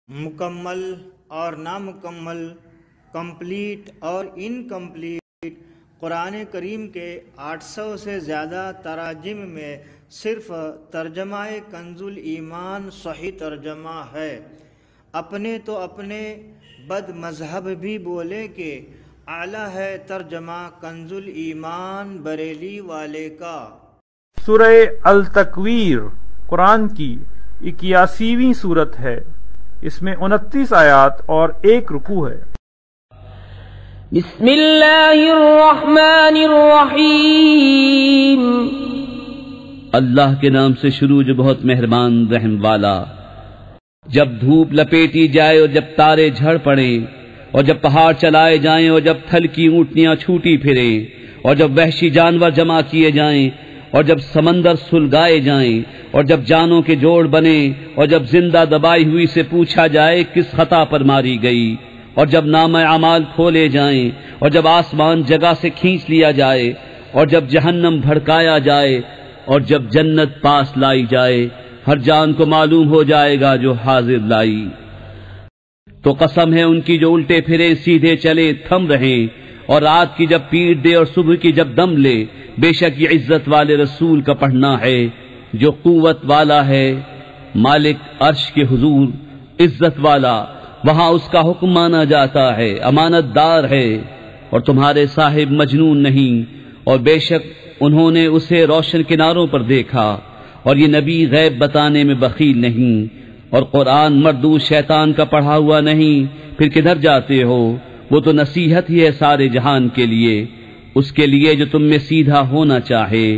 مکمل اور نامکمل، کمپلیٹ اور انکمپلیٹ، قرآن کریم کے 800 سے زیادہ تراجم میں صرف ترجمہ کنز الایمان صحیح ترجمہ ہے۔ اپنے تو اپنے بد مذہب بھی بولے کہ اعلیٰ ہے ترجمہ کنز الایمان بریلی والے کا۔ سورہ التکویر قرآن کی 81ویں سورت ہے۔ اس میں 29 آیات اور 1 رکوع ہے۔ بسم اللہ الرحمن الرحیم۔ اللہ کے نام سے شروع جو بہت مہربان رحم والا۔ جب دھوپ لپیٹی جائے اور جب تارے جھڑ پڑیں، اور جب پہاڑ چلائے جائیں، اور جب تھل کی اونٹنیاں چھوٹی پھریں، اور جب وحشی جانور جمع کیے جائیں، اور جب سمندر سلگائے جائیں، اور جب جانوں کے جوڑ بنے، اور جب زندہ دبائی ہوئی سے پوچھا جائے کس خطا پر ماری گئی، اور جب نامہ اعمال کھولے جائیں، اور جب آسمان جگہ سے کھینچ لیا جائے، اور جب جہنم بھڑکایا جائے، اور جب جنت پاس لائی جائے، ہر جان کو معلوم ہو جائے گا جو حاضر لائی۔ تو قسم ہے ان کی جو الٹے پھرے سیدھے چلے تھم رہیں، اور رات کی جب پیٹ دے اور صبح کی جب دم لے، بے شک یہ عزت والے رسول کا پڑھنا ہے جو قوت والا ہے، مالک عرش کے حضور عزت والا، وہاں اس کا حکم مانا جاتا ہے، امانت دار ہے، اور تمہارے صاحب مجنون نہیں، اور بے شک انہوں نے اسے روشن کناروں پر دیکھا، اور یہ نبی غیب بتانے میں بخیل نہیں، اور قرآن مردود شیطان کا پڑھا ہوا نہیں، پھر کدھر جاتے ہو؟ وہ تو نصیحت ہی ہے سارے جہان کے لیے، اس کے لیے جو تم میں سیدھا ہونا چاہے،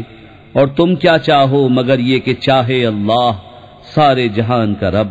اور تم کیا چاہو مگر یہ کہ چاہے اللہ سارے جہان کا رب۔